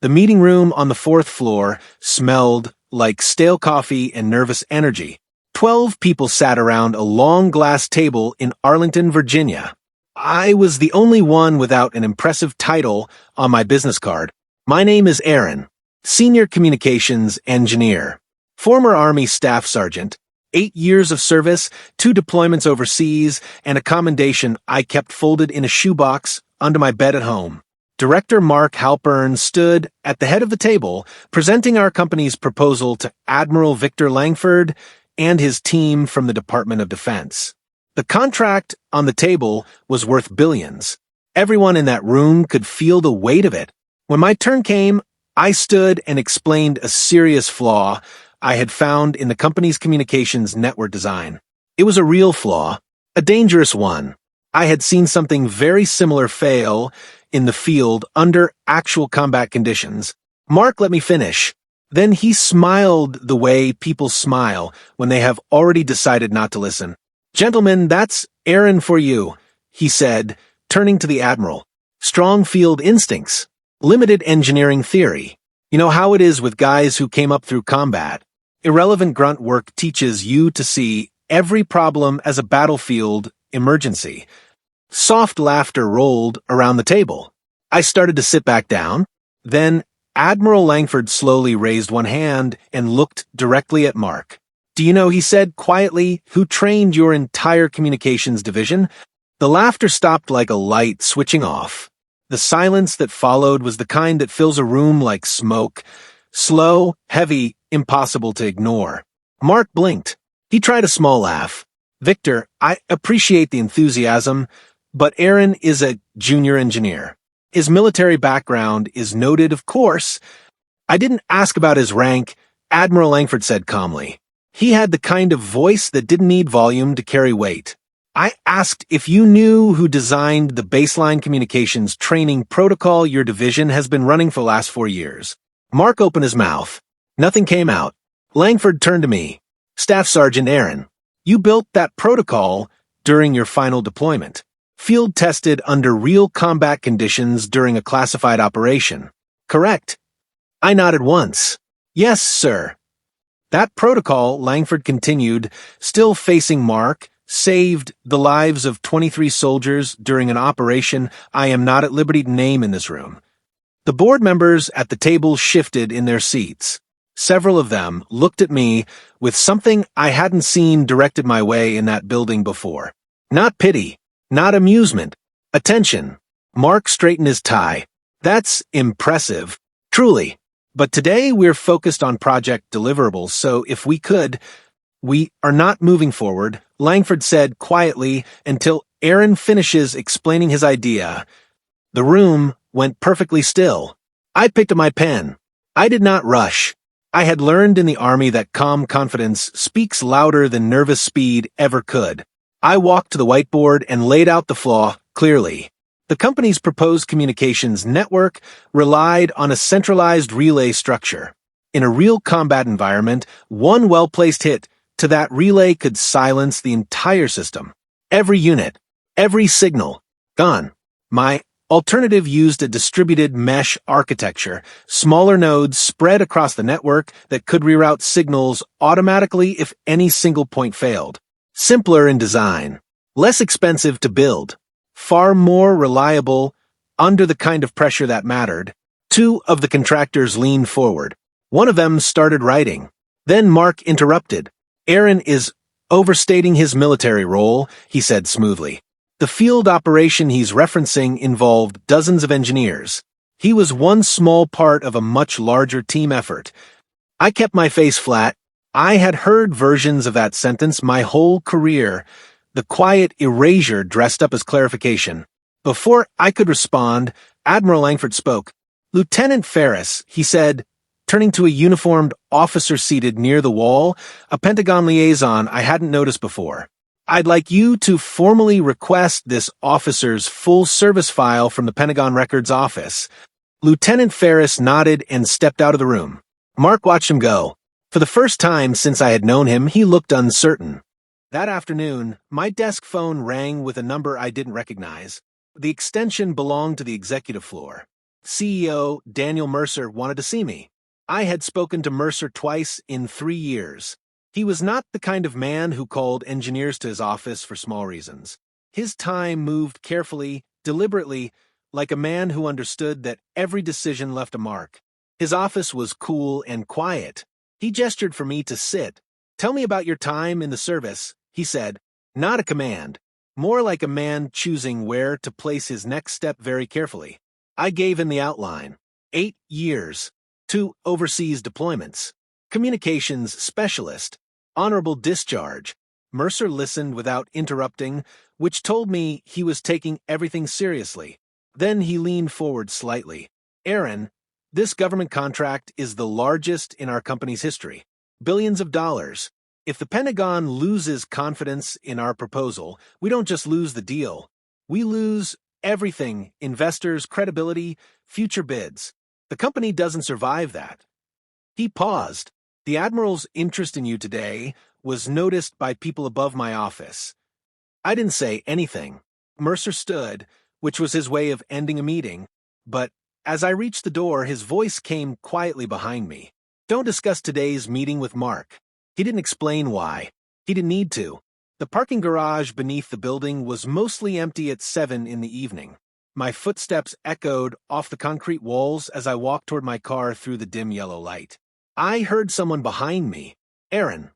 The meeting room on the fourth floor smelled like stale coffee and nervous energy. 12 people sat around a long glass table in Arlington, Virginia. I was the only one without an impressive title on my business card. My name is Aaron, Senior Communications Engineer, former Army Staff Sergeant, 8 years of service, 2 deployments overseas, and a commendation I kept folded in a shoebox under my bed at home. Director Mark Halpern stood at the head of the table, presenting our company's proposal to Admiral Victor Langford and his team from the Department of Defense. The contract on the table was worth billions. Everyone in that room could feel the weight of it. When my turn came, I stood and explained a serious flaw I had found in the company's communications network design. It was a real flaw, a dangerous one. I had seen something very similar fail in the field under actual combat conditions. Mark let me finish. Then he smiled the way people smile when they have already decided not to listen. "Gentlemen, that's Aaron for you," he said, turning to the Admiral. "Strong field instincts. Limited engineering theory. You know how it is with guys who came up through combat. Irrelevant grunt work teaches you to see every problem as a battlefield emergency." Soft laughter rolled around the table. I started to sit back down. Then Admiral Langford slowly raised one hand and looked directly at Mark. "Do you know," he said quietly, "who trained your entire communications division?" The laughter stopped like a light switching off. The silence that followed was the kind that fills a room like smoke. Slow, heavy, impossible to ignore. Mark blinked. He tried a small laugh. "Victor, I appreciate the enthusiasm, but Aaron is a junior engineer. His military background is noted, of course." "I didn't ask about his rank," Admiral Langford said calmly. He had the kind of voice that didn't need volume to carry weight. "I asked if you knew who designed the baseline communications training protocol your division has been running for the last 4 years. Mark opened his mouth. Nothing came out. Langford turned to me. "Staff Sergeant Aaron, you built that protocol during your final deployment. Field tested under real combat conditions during a classified operation. Correct?" I nodded once. "Yes, sir." "That protocol," Langford continued, still facing Mark, "saved the lives of 23 soldiers during an operation I am not at liberty to name in this room." The board members at the table shifted in their seats. Several of them looked at me with something I hadn't seen directed my way in that building before. Not pity, not amusement, attention. Mark straightened his tie. "That's impressive, truly. But today we're focused on project deliverables, so if we could..." "We are not moving forward," Langford said quietly, "until Aaron finishes explaining his idea." The room went perfectly still. I picked up my pen. I did not rush. I had learned in the Army that calm confidence speaks louder than nervous speed ever could. I walked to the whiteboard and laid out the flaw clearly. The company's proposed communications network relied on a centralized relay structure. In a real combat environment, one well-placed hit to that relay could silence the entire system. Every unit, every signal, gone. My alternative used a distributed mesh architecture, smaller nodes spread across the network that could reroute signals automatically if any single point failed. Simpler in design, less expensive to build, far more reliable under the kind of pressure that mattered. 2 of the contractors leaned forward. One of them started writing. Then Mark interrupted. "Aaron is overstating his military role," he said smoothly. "The field operation he's referencing involved dozens of engineers. He was one small part of a much larger team effort." I kept my face flat. I had heard versions of that sentence my whole career, the quiet erasure dressed up as clarification. Before I could respond, Admiral Langford spoke. "Lieutenant Ferris," he said, turning to a uniformed officer seated near the wall, a Pentagon liaison I hadn't noticed before. "I'd like you to formally request this officer's full service file from the Pentagon Records Office." Lieutenant Ferris nodded and stepped out of the room. Mark watched him go. For the first time since I had known him, he looked uncertain. That afternoon, my desk phone rang with a number I didn't recognize. The extension belonged to the executive floor. CEO Daniel Mercer wanted to see me. I had spoken to Mercer twice in 3 years. He was not the kind of man who called engineers to his office for small reasons. His time moved carefully, deliberately, like a man who understood that every decision left a mark. His office was cool and quiet. He gestured for me to sit. "Tell me about your time in the service," he said, not a command, more like a man choosing where to place his next step very carefully. I gave him the outline. 8 years. 2 overseas deployments. Communications specialist. Honorable discharge. Mercer listened without interrupting, which told me he was taking everything seriously. Then he leaned forward slightly. "Aaron, this government contract is the largest in our company's history. Billions of dollars. If the Pentagon loses confidence in our proposal, we don't just lose the deal. We lose everything: investors, credibility, future bids. The company doesn't survive that." He paused. "The admiral's interest in you today was noticed by people above my office." I didn't say anything. Mercer stood, which was his way of ending a meeting, but as I reached the door, his voice came quietly behind me. "Don't discuss today's meeting with Mark." He didn't explain why. He didn't need to. The parking garage beneath the building was mostly empty at 7 in the evening. My footsteps echoed off the concrete walls as I walked toward my car through the dim yellow light. I heard someone behind me. "Aaron."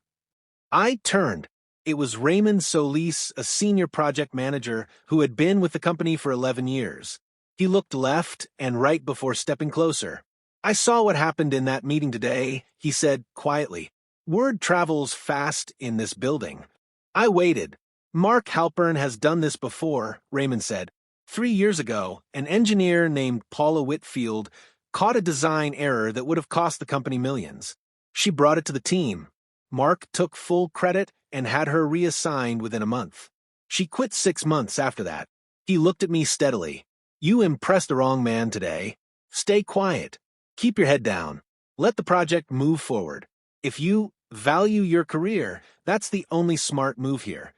I turned. It was Raymond Solis, a senior project manager who had been with the company for 11 years. He looked left and right before stepping closer. "I saw what happened in that meeting today," he said quietly. "Word travels fast in this building." I waited. "Mark Halpern has done this before," Raymond said. 3 years ago, an engineer named Paula Whitfield caught a design error that would have cost the company millions. She brought it to the team. Mark took full credit and had her reassigned within a month. She quit 6 months after that. He looked at me steadily. "You impressed the wrong man today. Stay quiet. Keep your head down. Let the project move forward. If you value your career, that's the only smart move here."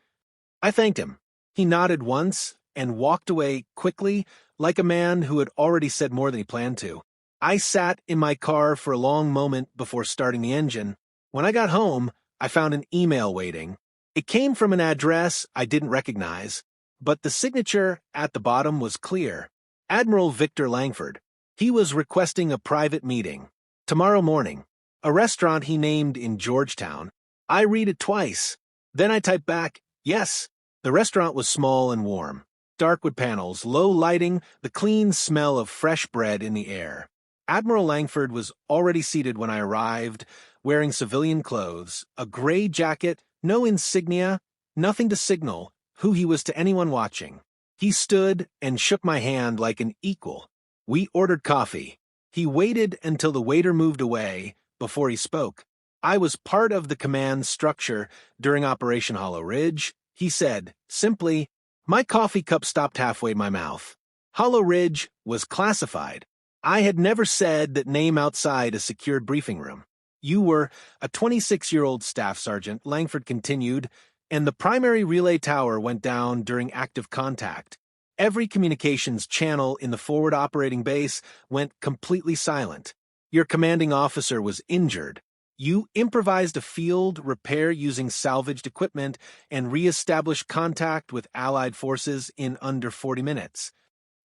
I thanked him. He nodded once and walked away quickly, like a man who had already said more than he planned to. I sat in my car for a long moment before starting the engine. When I got home, I found an email waiting. It came from an address I didn't recognize, but the signature at the bottom was clear. Admiral Victor Langford. He was requesting a private meeting. Tomorrow morning. A restaurant he named in Georgetown. I read it twice. Then I typed back, "Yes." The restaurant was small and warm. Dark wood panels, low lighting, the clean smell of fresh bread in the air. Admiral Langford was already seated when I arrived, wearing civilian clothes, a gray jacket, no insignia, nothing to signal who he was to anyone watching. He stood and shook my hand like an equal. We ordered coffee. He waited until the waiter moved away before he spoke. "I was part of the command structure during Operation Hollow Ridge," he said, simply. My coffee cup stopped halfway in my mouth. Hollow Ridge was classified. I had never said that name outside a secured briefing room. "You were a 26-year-old staff sergeant," Langford continued, "and the primary relay tower went down during active contact. Every communications channel in the forward operating base went completely silent. Your commanding officer was injured. You improvised a field repair using salvaged equipment and re-established contact with Allied forces in under 40 minutes.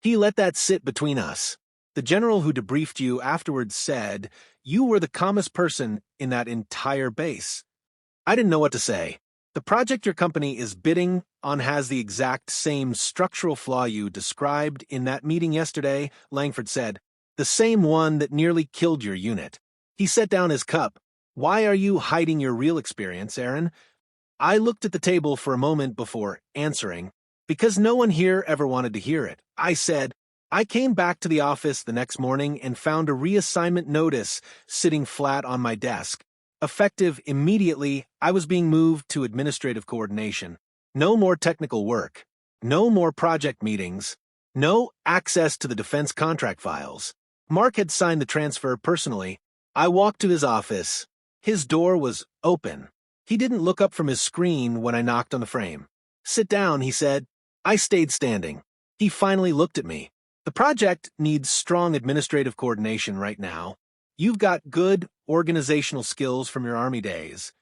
He let that sit between us. The general who debriefed you afterwards said you were the calmest person in that entire base." I didn't know what to say. "The project your company is bidding on has the exact same structural flaw you described in that meeting yesterday," Langford said. "The same one that nearly killed your unit." He set down his cup. "Why are you hiding your real experience, Aaron?" I looked at the table for a moment before answering. "Because no one here ever wanted to hear it," I said. I came back to the office the next morning and found a reassignment notice sitting flat on my desk. Effective immediately, I was being moved to administrative coordination. No more technical work. No more project meetings. No access to the defense contract files. Mark had signed the transfer personally. I walked to his office. His door was open. He didn't look up from his screen when I knocked on the frame. "Sit down," he said. I stayed standing. He finally looked at me. The project needs strong administrative coordination right now. You've got good organizational skills from your Army days.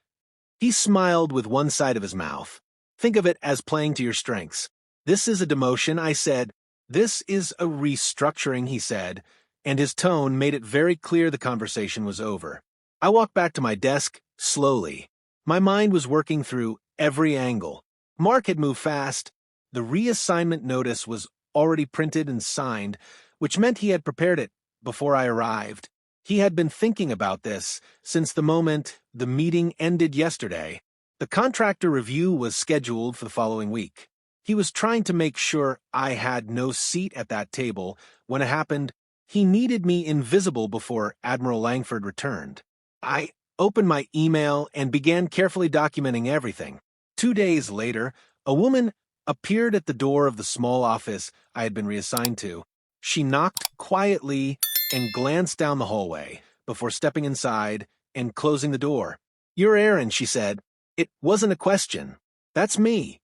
He smiled with one side of his mouth. Think of it as playing to your strengths. This is a demotion, I said. This is a restructuring, he said, and his tone made it very clear the conversation was over. I walked back to my desk, slowly. My mind was working through every angle. Mark had moved fast. The reassignment notice was already printed and signed, which meant he had prepared it before I arrived. He had been thinking about this since the moment the meeting ended yesterday. The contractor review was scheduled for the following week. He was trying to make sure I had no seat at that table when it happened. He needed me invisible before Admiral Langford returned. I opened my email and began carefully documenting everything. 2 days later, a woman appeared at the door of the small office I had been reassigned to. She knocked quietly and glanced down the hallway before stepping inside and closing the door. "You're Aaron," she said. It wasn't a question. "That's me.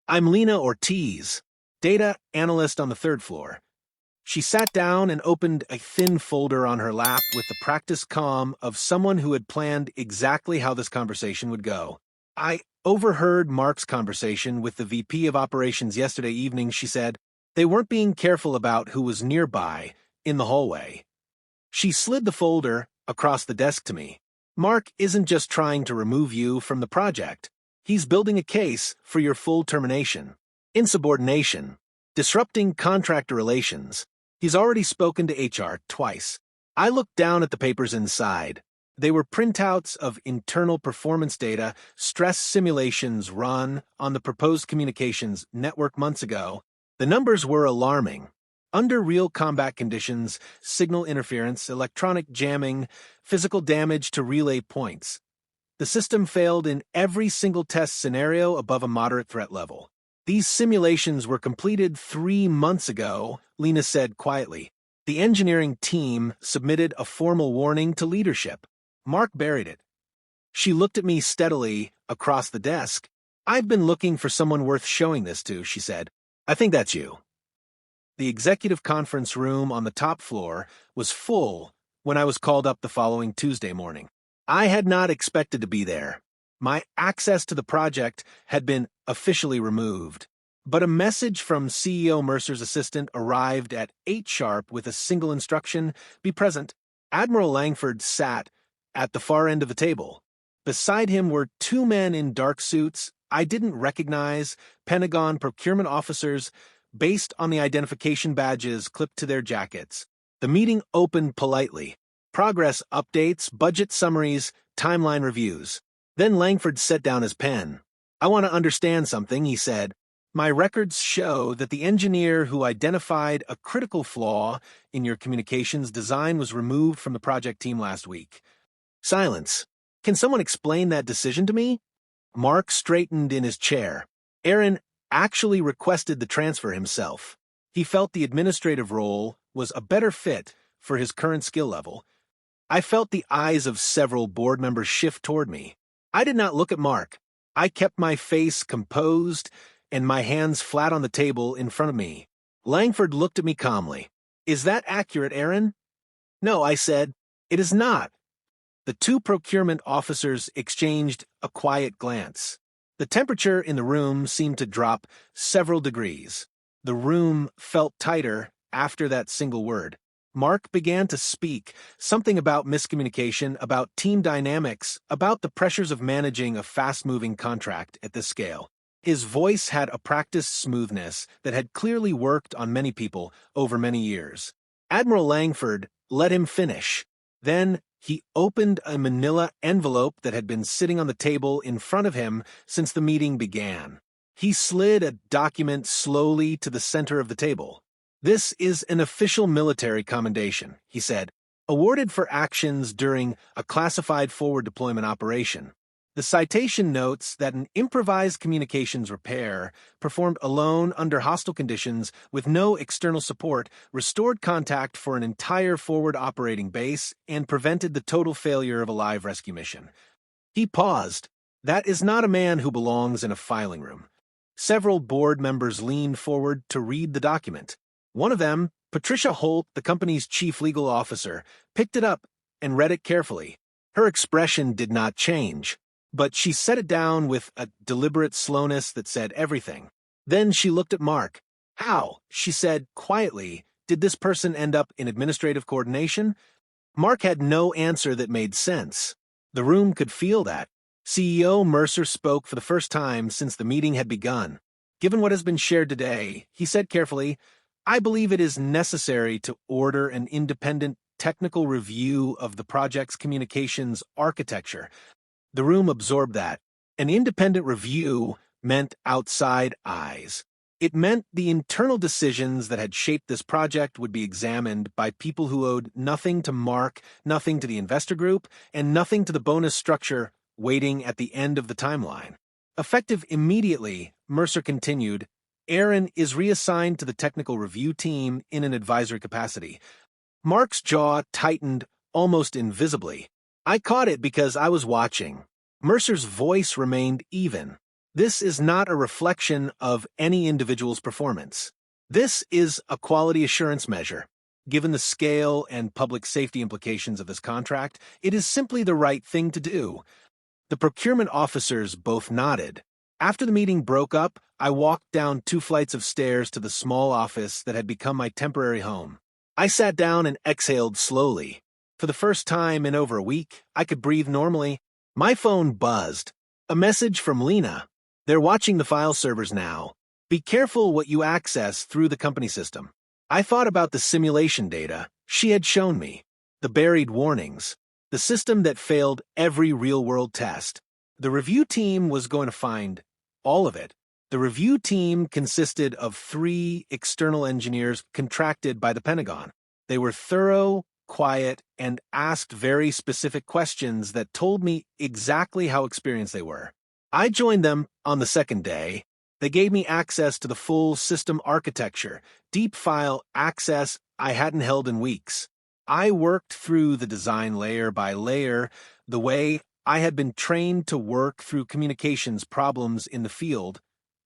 I'm Lena Ortiz, data analyst on the 3rd floor. She sat down and opened a thin folder on her lap with the practiced calm of someone who had planned exactly how this conversation would go. "I overheard Mark's conversation with the VP of Operations yesterday evening," she said. "They weren't being careful about who was nearby in the hallway." She slid the folder across the desk to me. "Mark isn't just trying to remove you from the project. He's building a case for your full termination. Insubordination. Disrupting contractor relations. He's already spoken to HR twice." I looked down at the papers inside. They were printouts of internal performance data, stress simulations run on the proposed communications network months ago. The numbers were alarming. Under real combat conditions, signal interference, electronic jamming, physical damage to relay points. The system failed in every single test scenario above a moderate threat level. "These simulations were completed 3 months ago," Lena said quietly. "The engineering team submitted a formal warning to leadership. Mark buried it." She looked at me steadily across the desk. "I've been looking for someone worth showing this to," she said. "I think that's you." The executive conference room on the top floor was full when I was called up the following Tuesday morning. I had not expected to be there. My access to the project had been officially removed. But a message from CEO Mercer's assistant arrived at 8 sharp with a single instruction: be present. Admiral Langford sat at the far end of the table. Beside him were 2 men in dark suits I didn't recognize, Pentagon procurement officers, based on the identification badges clipped to their jackets. The meeting opened politely. Progress updates, budget summaries, timeline reviews. Then Langford set down his pen. "I want to understand something," he said. "My records show that the engineer who identified a critical flaw in your communications design was removed from the project team last week." Silence. "Can someone explain that decision to me?" Mark straightened in his chair. Aaron actually requested the transfer himself. He felt the administrative role was a better fit for his current skill level. I felt the eyes of several board members shift toward me. I did not look at Mark. I kept my face composed and my hands flat on the table in front of me. Langford looked at me calmly. "Is that accurate, Aaron?" "No," I said. "It is not." The 2 procurement officers exchanged a quiet glance. The temperature in the room seemed to drop several degrees. The room felt tighter after that single word. Mark began to speak, something about miscommunication, about team dynamics, about the pressures of managing a fast-moving contract at this scale. His voice had a practiced smoothness that had clearly worked on many people over many years. Admiral Langford let him finish. Then he opened a manila envelope that had been sitting on the table in front of him since the meeting began. He slid a document slowly to the center of the table. "This is an official military commendation," he said, "awarded for actions during a classified forward deployment operation. The citation notes that an improvised communications repair, performed alone under hostile conditions with no external support, restored contact for an entire forward operating base and prevented the total failure of a live rescue mission." He paused. That is not a man who belongs in a filing room. Several board members leaned forward to read the document. One of them, Patricia Holt, the company's chief legal officer, picked it up and read it carefully. Her expression did not change, but she set it down with a deliberate slowness that said everything. Then she looked at Mark. "How," she said quietly, "did this person end up in administrative coordination?" Mark had no answer that made sense. The room could feel that. CEO Mercer spoke for the first time since the meeting had begun. "Given what has been shared today," he said carefully, "I believe it is necessary to order an independent technical review of the project's communications architecture." The room absorbed that. An independent review meant outside eyes. It meant the internal decisions that had shaped this project would be examined by people who owed nothing to Mark, nothing to the investor group, and nothing to the bonus structure waiting at the end of the timeline. Effective immediately, Mercer continued, "Aaron is reassigned to the technical review team in an advisory capacity." Mark's jaw tightened almost invisibly. I caught it because I was watching. Mercer's voice remained even. "This is not a reflection of any individual's performance. This is a quality assurance measure. Given the scale and public safety implications of this contract, it is simply the right thing to do." The procurement officers both nodded. After the meeting broke up, I walked down 2 flights of stairs to the small office that had become my temporary home. I sat down and exhaled slowly. For the first time in over a week, I could breathe normally. My phone buzzed. A message from Lena. "They're watching the file servers now. Be careful what you access through the company system." I thought about the simulation data she had shown me, the buried warnings, the system that failed every real-world test. The review team was going to find all of it. The review team consisted of 3 external engineers contracted by the Pentagon. They were thorough, quiet, and asked very specific questions that told me exactly how experienced they were. I joined them on the second day. They gave me access to the full system architecture, deep file access I hadn't held in weeks. I worked through the design layer by layer, the way I had been trained to work through communications problems in the field,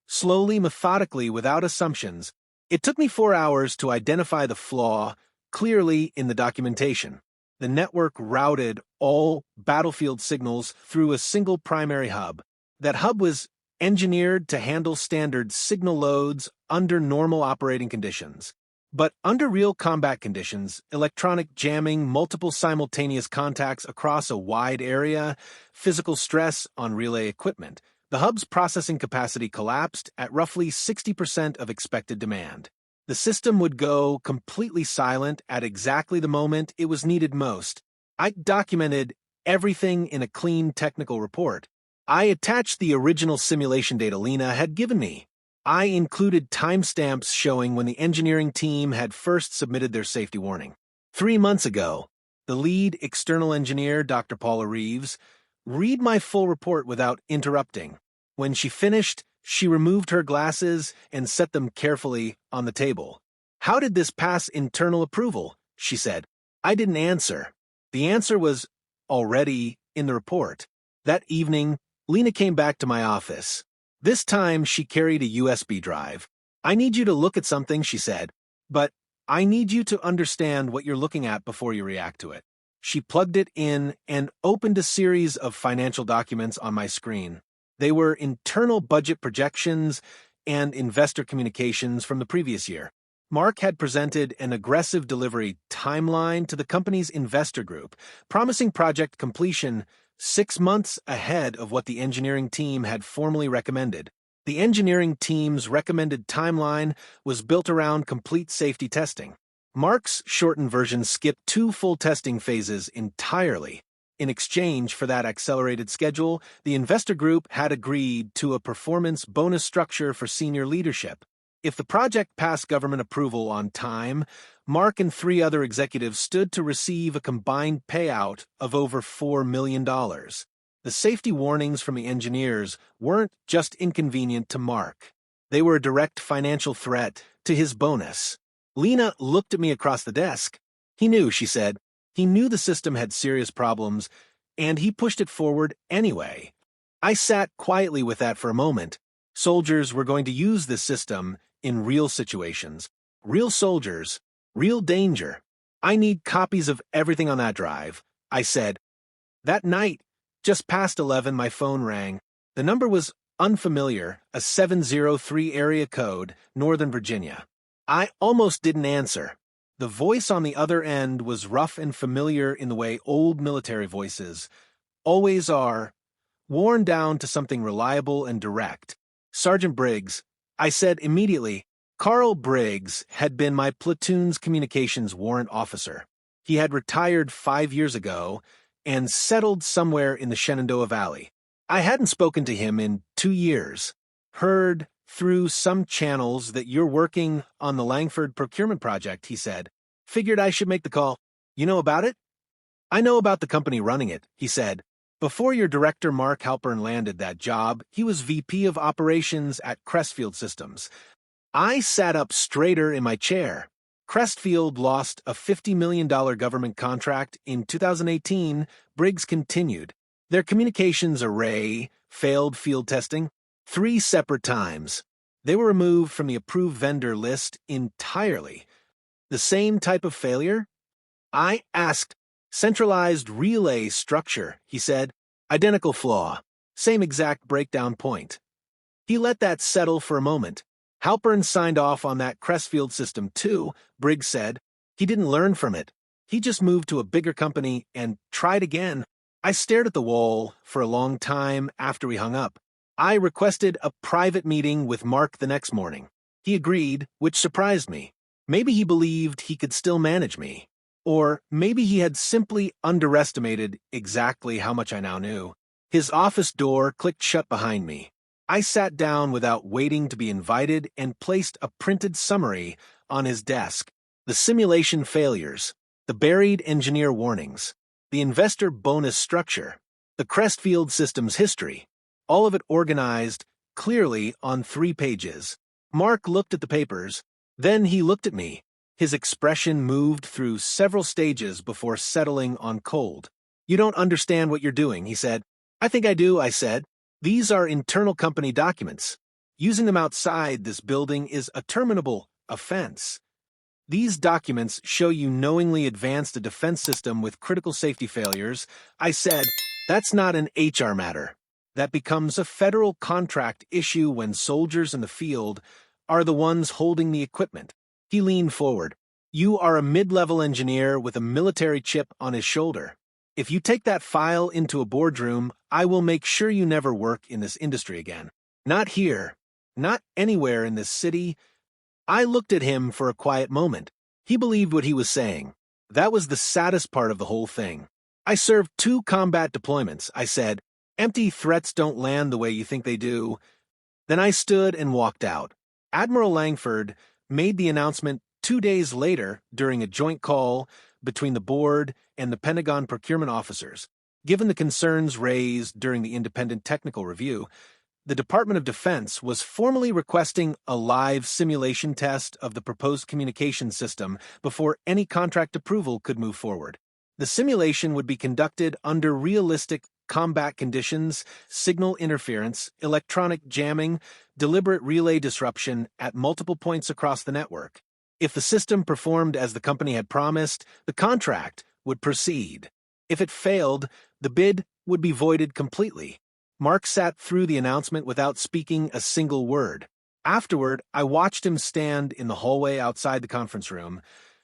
slowly, methodically, without assumptions. It took me 4 hours to identify the flaw clearly in the documentation. The network routed all battlefield signals through a single primary hub. That hub was engineered to handle standard signal loads under normal operating conditions. But under real combat conditions, electronic jamming, multiple simultaneous contacts across a wide area, physical stress on relay equipment, the hub's processing capacity collapsed at roughly 60% of expected demand. The system would go completely silent at exactly the moment it was needed most. I documented everything in a clean technical report. I attached the original simulation data Lena had given me. I included timestamps showing when the engineering team had first submitted their safety warning. 3 months ago, the lead external engineer, Dr. Paula Reeves, read my full report without interrupting. When she finished, she removed her glasses and set them carefully on the table. "How did this pass internal approval?" she said. I didn't answer. The answer was already in the report. That evening, Lena came back to my office. This time, she carried a USB drive. "I need you to look at something," she said, "but I need you to understand what you're looking at before you react to it." She plugged it in and opened a series of financial documents on my screen. They were internal budget projections and investor communications from the previous year. Mark had presented an aggressive delivery timeline to the company's investor group, promising project completion 6 months ahead of what the engineering team had formally recommended. The engineering team's recommended timeline was built around complete safety testing. Mark's shortened version skipped 2 full testing phases entirely. In exchange for that accelerated schedule, the investor group had agreed to a performance bonus structure for senior leadership. If the project passed government approval on time, Mark and 3 other executives stood to receive a combined payout of over $4 million. The safety warnings from the engineers weren't just inconvenient to Mark. They were a direct financial threat to his bonus. Lena looked at me across the desk. "He knew," she said. "He knew the system had serious problems, and he pushed it forward anyway." I sat quietly with that for a moment. Soldiers were going to use this system in real situations. Real soldiers, Real danger. I need copies of everything on that drive, I said. That night, just past 11, my phone rang. The number was unfamiliar, a 703 area code, Northern Virginia. I almost didn't answer. The voice on the other end was rough and familiar in the way old military voices always are, worn down to something reliable and direct. Sergeant Briggs, I said immediately. Carl Briggs had been my platoon's communications warrant officer. He had retired 5 years ago and settled somewhere in the Shenandoah Valley. I hadn't spoken to him in 2 years. Heard through some channels that you're working on the Langford procurement project, he said. Figured I should make the call. You know about it? I know about the company running it, he said. Before your director Mark Halpern landed that job, he was VP of operations at Crestfield Systems. I sat up straighter in my chair. Crestfield lost a $50 million government contract in 2018, Briggs continued. Their communications array failed field testing 3 separate times. They were removed from the approved vendor list entirely. The same type of failure? I asked. Centralized relay structure, he said. Identical flaw. Same exact breakdown point. He let that settle for a moment. Halpern signed off on that Crestfield system too, Briggs said. He didn't learn from it. He just moved to a bigger company and tried again. I stared at the wall for a long time after we hung up. I requested a private meeting with Mark the next morning. He agreed, which surprised me. Maybe he believed he could still manage me. Or maybe he had simply underestimated exactly how much I now knew. His office door clicked shut behind me. I sat down without waiting to be invited and placed a printed summary on his desk. The simulation failures, the buried engineer warnings, the investor bonus structure, the Crestfield Systems history, all of it organized clearly on 3 pages. Mark looked at the papers, then he looked at me. His expression moved through several stages before settling on cold. You don't understand what you're doing, he said. I think I do, I said. These are internal company documents. Using them outside this building is a terminable offense. These documents show you knowingly advanced a defense system with critical safety failures. I said, that's not an HR matter. That becomes a federal contract issue when soldiers in the field are the ones holding the equipment. He leaned forward. You are a mid-level engineer with a military chip on his shoulder. If you take that file into a boardroom, I will make sure you never work in this industry again. Not here. Not anywhere in this city. I looked at him for a quiet moment. He believed what he was saying. That was the saddest part of the whole thing. I served 2 combat deployments, I said. Empty threats don't land the way you think they do. Then I stood and walked out. Admiral Langford made the announcement 2 days later during a joint call between the board and the Pentagon procurement officers. Given the concerns raised during the independent technical review, the Department of Defense was formally requesting a live simulation test of the proposed communication system before any contract approval could move forward. The simulation would be conducted under realistic combat conditions, signal interference, electronic jamming, deliberate relay disruption at multiple points across the network. If the system performed as the company had promised, the contract would proceed. If it failed, the bid would be voided completely. Mark sat through the announcement without speaking a single word. Afterward, I watched him stand in the hallway outside the conference room,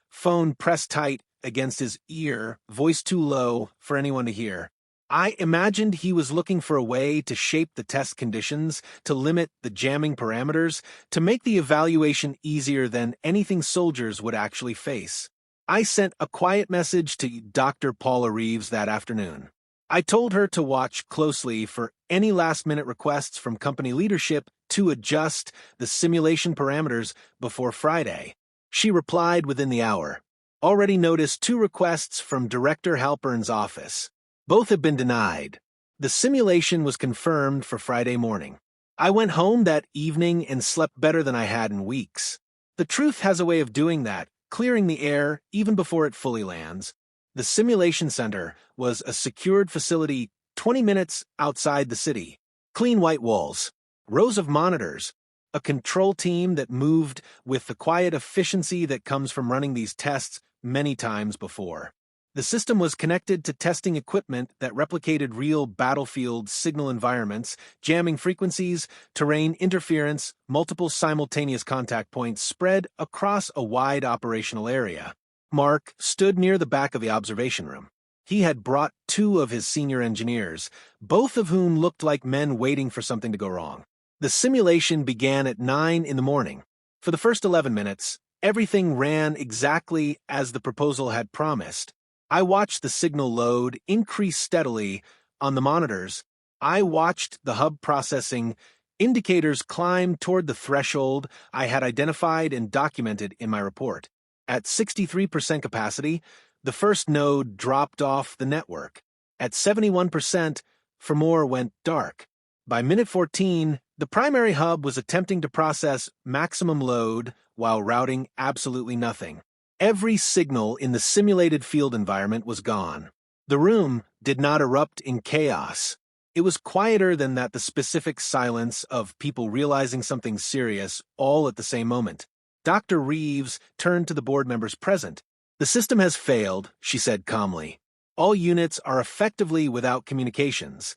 phone pressed tight against his ear, voice too low for anyone to hear. I imagined he was looking for a way to shape the test conditions, to limit the jamming parameters, to make the evaluation easier than anything soldiers would actually face. I sent a quiet message to Dr. Paula Reeves that afternoon. I told her to watch closely for any last-minute requests from company leadership to adjust the simulation parameters before Friday. She replied within the hour. Already noticed 2 requests from Director Halpern's office. Both have been denied. The simulation was confirmed for Friday morning. I went home that evening and slept better than I had in weeks. The truth has a way of doing that, clearing the air even before it fully lands. The simulation center was a secured facility 20 minutes outside the city. Clean white walls, rows of monitors, a control team that moved with the quiet efficiency that comes from running these tests many times before. The system was connected to testing equipment that replicated real battlefield signal environments, jamming frequencies, terrain interference, multiple simultaneous contact points spread across a wide operational area. Mark stood near the back of the observation room. He had brought 2 of his senior engineers, both of whom looked like men waiting for something to go wrong. The simulation began at 9 in the morning. For the first 11 minutes, everything ran exactly as the proposal had promised. I watched the signal load increase steadily on the monitors. I watched the hub processing indicators climb toward the threshold I had identified and documented in my report. At 63% capacity, the first node dropped off the network. At 71%, Fermor went dark. By minute 14, the primary hub was attempting to process maximum load while routing absolutely nothing. Every signal in the simulated field environment was gone. The room did not erupt in chaos. It was quieter than that, the specific silence of people realizing something serious all at the same moment. Dr. Reeves turned to the board members present. "The system has failed," she said calmly. "All units are effectively without communications."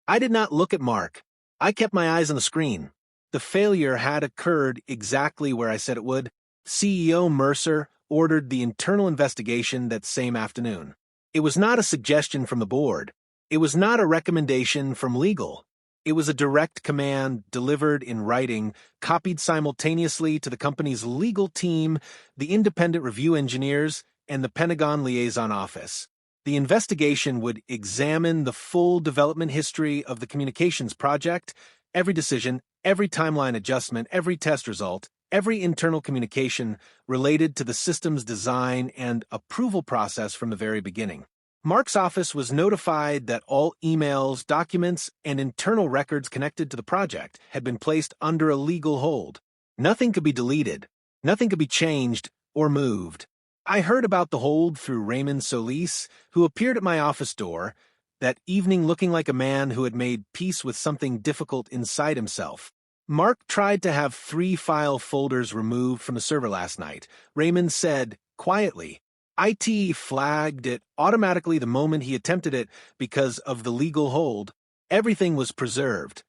I did not look at Mark. I kept my eyes on the screen. The failure had occurred exactly where I said it would. CEO Mercer ordered the internal investigation that same afternoon. It was not a suggestion from the board. It was not a recommendation from legal. It was a direct command delivered in writing, copied simultaneously to the company's legal team, the independent review engineers, and the Pentagon Liaison Office. The investigation would examine the full development history of the communications project, every decision, every timeline adjustment, every test result, every internal communication related to the system's design and approval process from the very beginning. Mark's office was notified that all emails, documents, and internal records connected to the project had been placed under a legal hold. Nothing could be deleted, nothing could be changed or moved. I heard about the hold through Raymond Solis, who appeared at my office door that evening looking like a man who had made peace with something difficult inside himself. Mark tried to have 3 file folders removed from the server last night. Raymond said, quietly, IT flagged it automatically the moment he attempted it because of the legal hold. Everything was preserved.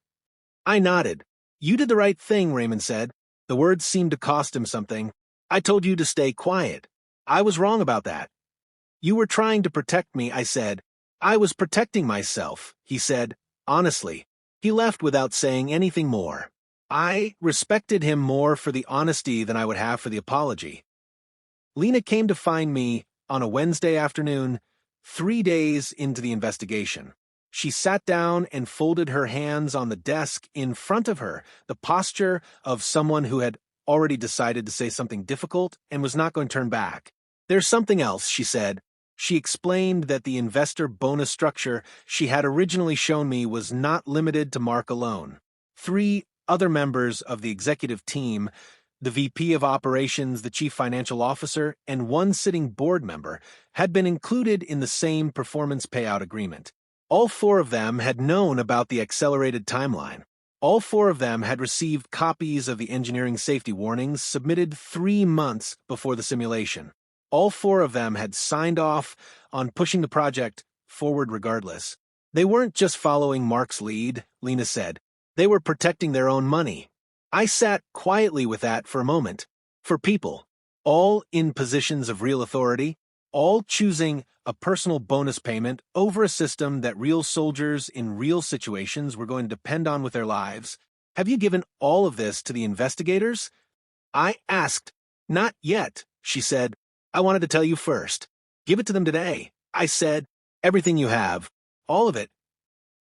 I nodded. "You did the right thing," Raymond said. The words seemed to cost him something. "I told you to stay quiet. I was wrong about that." "You were trying to protect me," I said. "I was protecting myself," he said, honestly. He left without saying anything more. I respected him more for the honesty than I would have for the apology. Lena came to find me on a Wednesday afternoon, 3 days into the investigation. She sat down and folded her hands on the desk in front of her, the posture of someone who had already decided to say something difficult and was not going to turn back. "There's something else," she said. She explained that the investor bonus structure she had originally shown me was not limited to Mark alone. 3 other members of the executive team, the VP of Operations, the Chief Financial Officer, and 1 sitting board member, had been included in the same performance payout agreement. All 4 of them had known about the accelerated timeline. All 4 of them had received copies of the engineering safety warnings submitted 3 months before the simulation. All 4 of them had signed off on pushing the project forward regardless. They weren't just following Mark's lead, Lena said. They were protecting their own money. I sat quietly with that for a moment. For people, all in positions of real authority, all choosing a personal bonus payment over a system that real soldiers in real situations were going to depend on with their lives. "Have you given all of this to the investigators?" I asked. "Not yet," she said. "I wanted to tell you first. Give it to them today." I said, "Everything you have. All of it."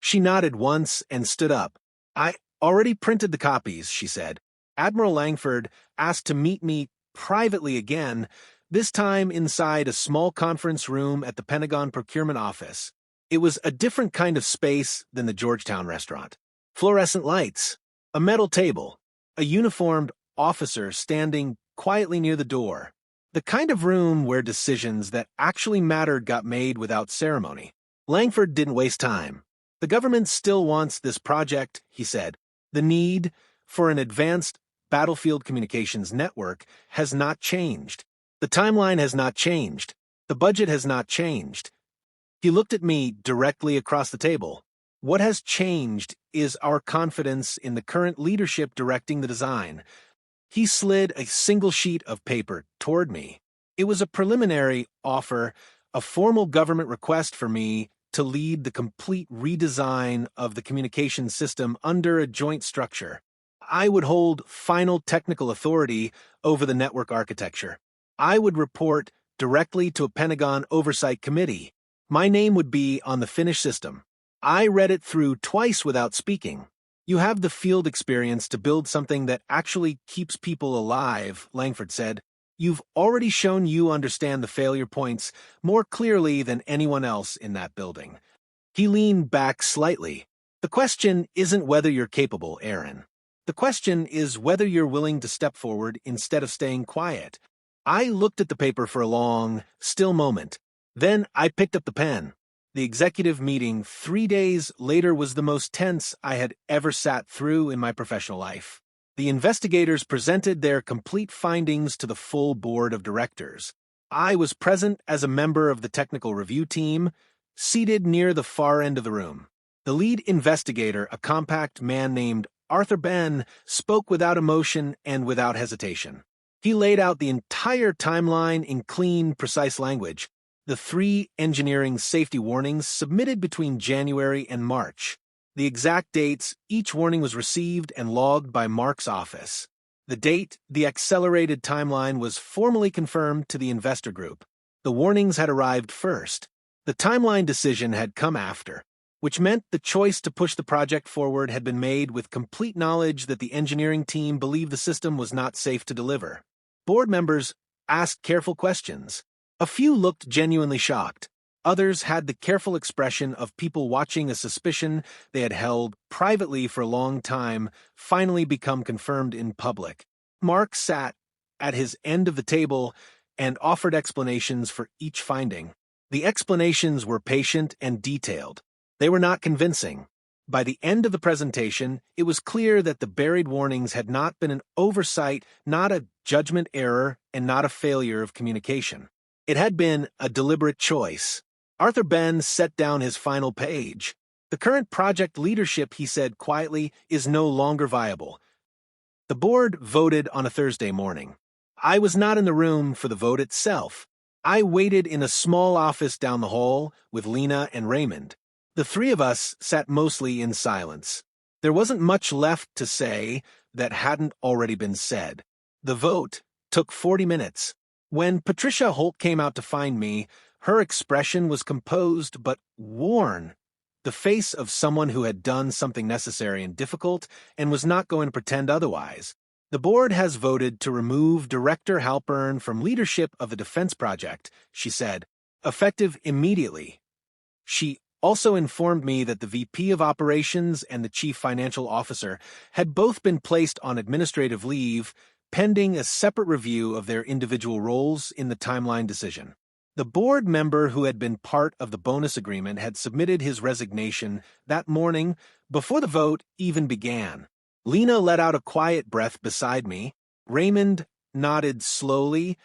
She nodded once and stood up. "I already printed the copies," she said. "Admiral Langford asked to meet me privately again, this time inside a small conference room at the Pentagon Procurement Office. It was a different kind of space than the Georgetown restaurant. Fluorescent lights, a metal table, a uniformed officer standing quietly near the door. The kind of room where decisions that actually mattered got made without ceremony. Langford didn't waste time. "The government still wants this project," he said. "The need for an advanced battlefield communications network has not changed. The timeline has not changed. The budget has not changed. He looked at me directly across the table. What has changed is our confidence in the current leadership directing the design. He slid a single sheet of paper toward me. It was a preliminary offer, a formal government request for me to lead the complete redesign of the communication system under a joint structure. I would hold final technical authority over the network architecture. I would report directly to a Pentagon Oversight Committee. My name would be on the finished system. I read it through twice without speaking. You have the field experience to build something that actually keeps people alive, Langford said. You've already shown you understand the failure points more clearly than anyone else in that building. He leaned back slightly. The question isn't whether you're capable, Aaron. The question is whether you're willing to step forward instead of staying quiet. I looked at the paper for a long, still moment. Then I picked up the pen. The executive meeting 3 days later was the most tense I had ever sat through in my professional life. The investigators presented their complete findings to the full board of directors. I was present as a member of the technical review team, seated near the far end of the room. The lead investigator, a compact man named Arthur Ben, spoke without emotion and without hesitation. He laid out the entire timeline in clean, precise language. The 3 engineering safety warnings submitted between January and March. The exact dates each warning was received and logged by Mark's office. The date the accelerated timeline was formally confirmed to the investor group. The warnings had arrived first. The timeline decision had come after, which meant the choice to push the project forward had been made with complete knowledge that the engineering team believed the system was not safe to deliver. Board members asked careful questions. A few looked genuinely shocked. Others had the careful expression of people watching a suspicion they had held privately for a long time finally become confirmed in public. Mark sat at his end of the table and offered explanations for each finding. The explanations were patient and detailed. They were not convincing. By the end of the presentation, it was clear that the buried warnings had not been an oversight, not a judgment error, and not a failure of communication. It had been a deliberate choice. Arthur Ben set down his final page. The current project leadership, he said quietly, is no longer viable. The board voted on a Thursday morning. I was not in the room for the vote itself. I waited in a small office down the hall with Lena and Raymond. The 3 of us sat mostly in silence. There wasn't much left to say that hadn't already been said. The vote took 40 minutes. When Patricia Holt came out to find me, her expression was composed but worn, the face of someone who had done something necessary and difficult and was not going to pretend otherwise. The board has voted to remove Director Halpern from leadership of the defense project, she said, effective immediately. She also informed me that the VP of Operations and the Chief Financial Officer had both been placed on administrative leave, pending a separate review of their individual roles in the timeline decision. The board member who had been part of the bonus agreement had submitted his resignation that morning before the vote even began. Lena let out a quiet breath beside me. Raymond nodded slowly,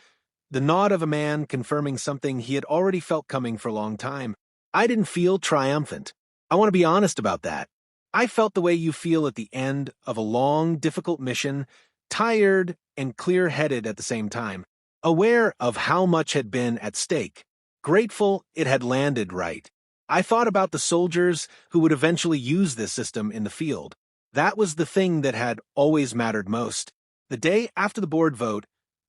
the nod of a man confirming something he had already felt coming for a long time. I didn't feel triumphant. I want to be honest about that. I felt the way you feel at the end of a long, difficult mission, tired and clear-headed at the same time, aware of how much had been at stake, grateful it had landed right. I thought about the soldiers who would eventually use this system in the field. That was the thing that had always mattered most. The day after the board vote,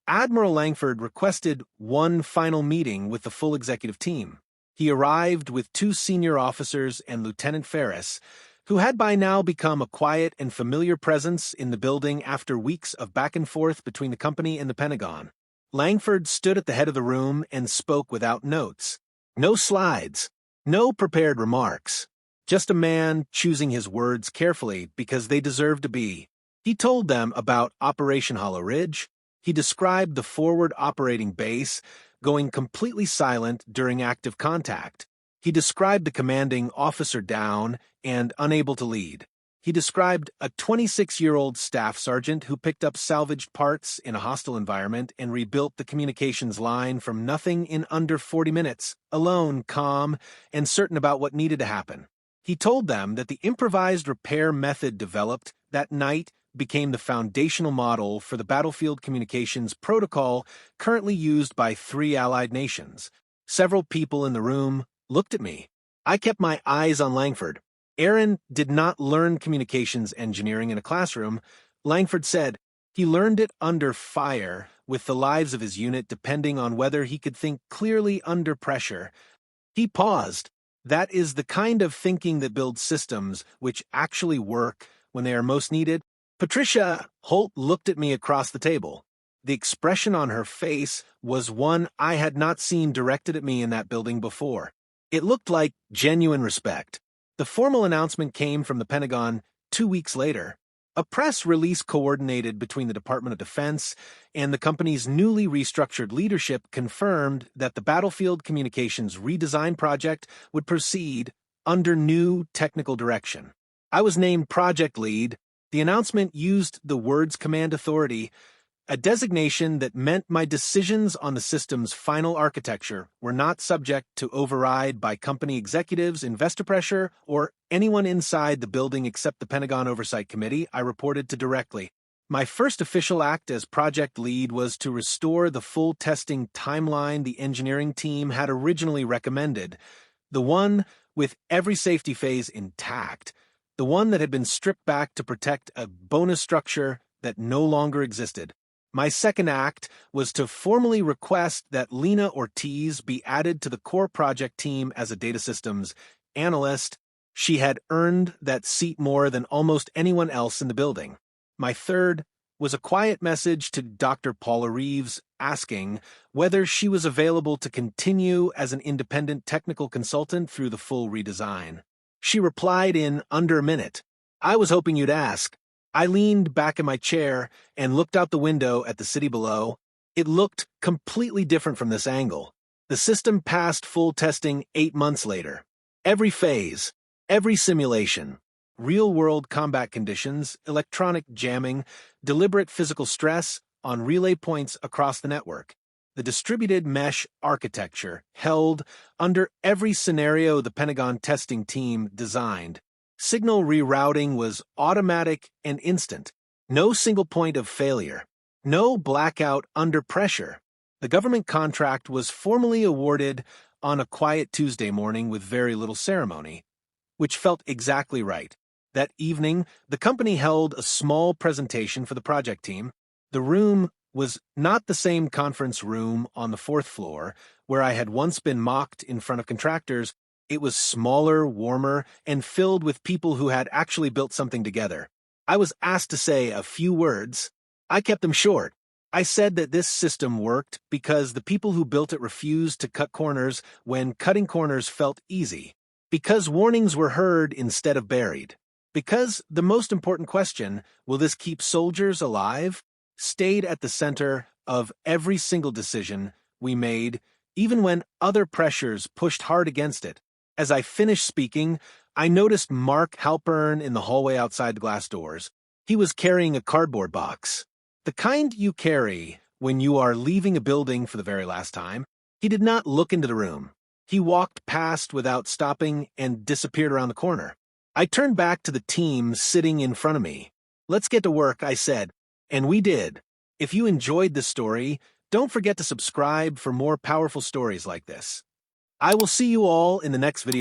Admiral Langford requested one final meeting with the full executive team. He arrived with 2 senior officers and Lieutenant Ferris, who had by now become a quiet and familiar presence in the building after weeks of back and forth between the company and the Pentagon. Langford stood at the head of the room and spoke without notes. No slides, no prepared remarks. Just a man choosing his words carefully because they deserved to be. He told them about Operation Hollow Ridge. He described the forward operating base, going completely silent during active contact. He described the commanding officer down and unable to lead. He described a 26-year-old staff sergeant who picked up salvaged parts in a hostile environment and rebuilt the communications line from nothing in under 40 minutes, alone, calm, and certain about what needed to happen. He told them that the improvised repair method developed that night became the foundational model for the battlefield communications protocol currently used by 3 allied nations. Several people in the room looked at me. I kept my eyes on Langford. Aaron did not learn communications engineering in a classroom. Langford said he learned it under fire, with the lives of his unit depending on whether he could think clearly under pressure. He paused. That is the kind of thinking that builds systems which actually work when they are most needed. Patricia Holt looked at me across the table. The expression on her face was one I had not seen directed at me in that building before. It looked like genuine respect. The formal announcement came from the Pentagon 2 weeks later. A press release coordinated between the Department of Defense and the company's newly restructured leadership confirmed that the battlefield communications redesign project would proceed under new technical direction. I was named project lead. The announcement used the words command authority, a designation that meant my decisions on the system's final architecture were not subject to override by company executives, investor pressure, or anyone inside the building except the Pentagon Oversight Committee I reported to directly. My first official act as project lead was to restore the full testing timeline the engineering team had originally recommended, the one with every safety phase intact, the one that had been stripped back to protect a bonus structure that no longer existed. My second act was to formally request that Lena Ortiz be added to the core project team as a data systems analyst. She had earned that seat more than almost anyone else in the building. My third was a quiet message to Dr. Paula Reeves asking whether she was available to continue as an independent technical consultant through the full redesign. She replied in under a minute. I was hoping you'd ask. I leaned back in my chair and looked out the window at the city below. It looked completely different from this angle. The system passed full testing 8 months later. Every phase, every simulation, real-world combat conditions, electronic jamming, deliberate physical stress on relay points across the network. The distributed mesh architecture held under every scenario the Pentagon testing team designed. Signal rerouting was automatic and instant. No single point of failure. No blackout under pressure. The government contract was formally awarded on a quiet Tuesday morning with very little ceremony, which felt exactly right. That evening, the company held a small presentation for the project team. The room was not the same conference room on the 4th floor, where I had once been mocked in front of contractors. It was smaller, warmer, and filled with people who had actually built something together. I was asked to say a few words. I kept them short. I said that this system worked because the people who built it refused to cut corners when cutting corners felt easy. Because warnings were heard instead of buried. Because the most important question, will this keep soldiers alive, stayed at the center of every single decision we made, even when other pressures pushed hard against it. As I finished speaking, I noticed Mark Halpern in the hallway outside the glass doors. He was carrying a cardboard box. The kind you carry when you are leaving a building for the very last time. He did not look into the room. He walked past without stopping and disappeared around the corner. I turned back to the team sitting in front of me. Let's get to work, I said. And we did. If you enjoyed this story, don't forget to subscribe for more powerful stories like this. I will see you all in the next video.